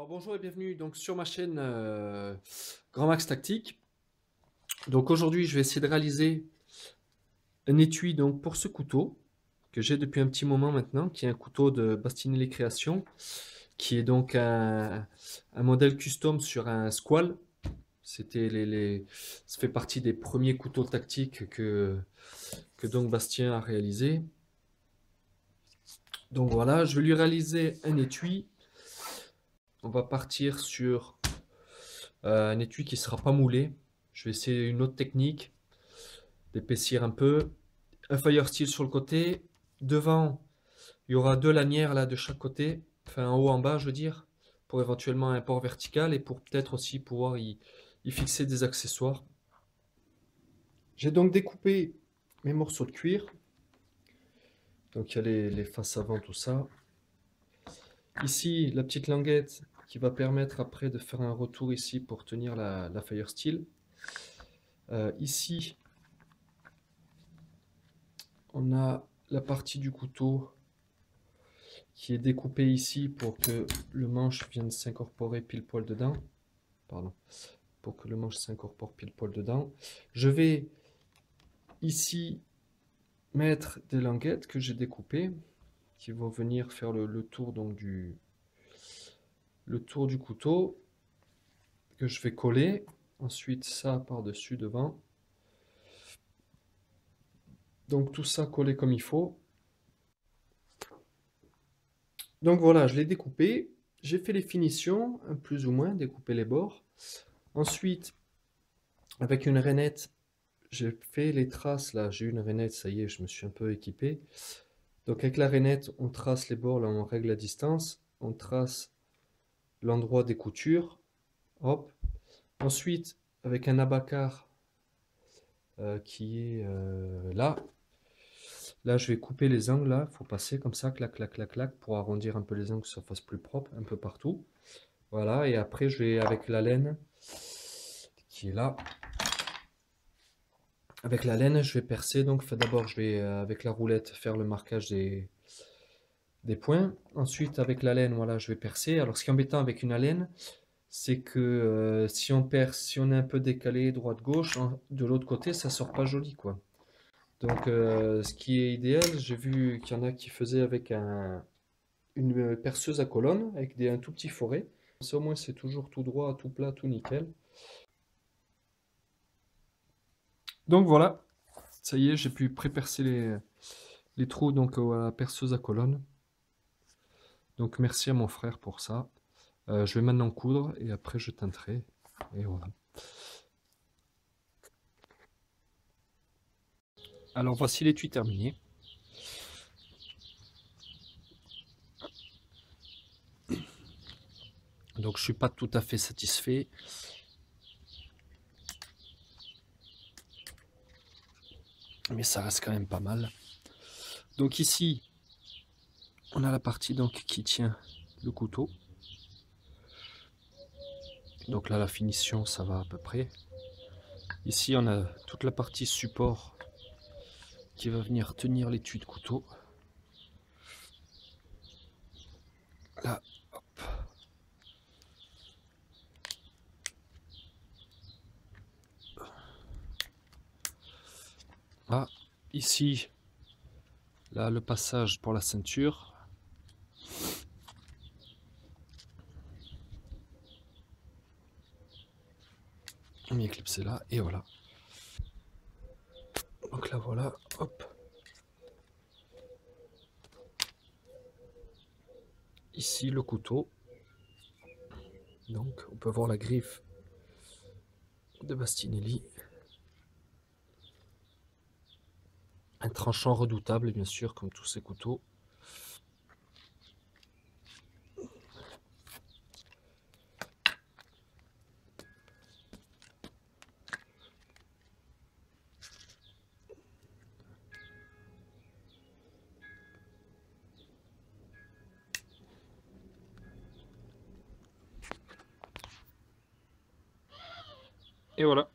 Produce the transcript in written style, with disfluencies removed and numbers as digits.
Alors bonjour et bienvenue donc sur ma chaîne Grand Max Tactique. Donc aujourd'hui je vais essayer de réaliser un étui donc pour ce couteau que j'ai depuis un petit moment maintenant, qui est un couteau de Bastinelli Création, qui est donc un modèle custom sur un Squall. C'était ça fait partie des premiers couteaux tactiques que donc Bastien a réalisé. Donc voilà, je vais lui réaliser un étui. On va partir sur un étui qui ne sera pas moulé. Je vais essayer une autre technique, d'épaissir un peu. Un fire steel sur le côté. Devant, il y aura deux lanières là de chaque côté. Enfin, en haut, en bas, je veux dire. Pour éventuellement un port vertical et pour peut-être aussi pouvoir y fixer des accessoires. J'ai donc découpé mes morceaux de cuir. Donc il y a les faces avant, tout ça. Ici, la petite languette qui va permettre après de faire un retour ici pour tenir la fire steel. Ici, on a la partie du couteau qui est découpée ici pour que le manche vienne s'incorporer pile poil dedans. Pardon. Pour que le manche s'incorpore pile poil dedans. Je vais ici mettre des languettes que j'ai découpées qui vont venir faire le tour donc le tour du couteau que je vais coller. Ensuite ça par-dessus devant. Donc tout ça collé comme il faut. Donc voilà, je l'ai découpé. J'ai fait les finitions, plus ou moins, découper les bords. Ensuite, avec une rainette, j'ai fait les traces là. J'ai une rainette, ça y est, je me suis un peu équipé. Donc avec la rainette, on trace les bords, là on règle la distance. On trace l'endroit des coutures. Hop. Ensuite, avec un abacar qui est là. Là, je vais couper les angles, là. Il faut passer comme ça, clac, clac, clac, clac, pour arrondir un peu les angles, que ça fasse plus propre, un peu partout. Voilà, et après, je vais, avec la laine, qui est là. Avec la laine, je vais percer. Donc, d'abord, je vais, avec la roulette, faire le marquage des points. Ensuite, avec la laine, voilà, je vais percer. Alors, ce qui est embêtant avec une laine, c'est que si on perce, si on est un peu décalé droite-gauche, de l'autre côté, ça sort pas joli, quoi. Donc, ce qui est idéal, j'ai vu qu'il y en a qui faisaient avec une perceuse à colonne, avec un tout petit forêt. Ça, au moins, c'est toujours tout droit, tout plat, tout nickel. Donc voilà, ça y est, j'ai pu pré-percer les trous donc à la perceuse à colonne. Donc merci à mon frère pour ça. Je vais maintenant coudre et après je teinterai. Et voilà. Alors voici l'étui terminé. Donc je suis pas tout à fait satisfait. Mais ça reste quand même pas mal. Donc ici, on a la partie donc qui tient le couteau. Donc là la finition ça va à peu près. Ici on a toute la partie support qui va venir tenir l'étui de couteau. Là, hop. Ah, ici, là le passage pour la ceinture. On y éclipse là et voilà. Donc là voilà, hop. Ici le couteau. Donc on peut voir la griffe de Bastinelli. Un tranchant redoutable bien sûr comme tous ces couteaux. Et voilà.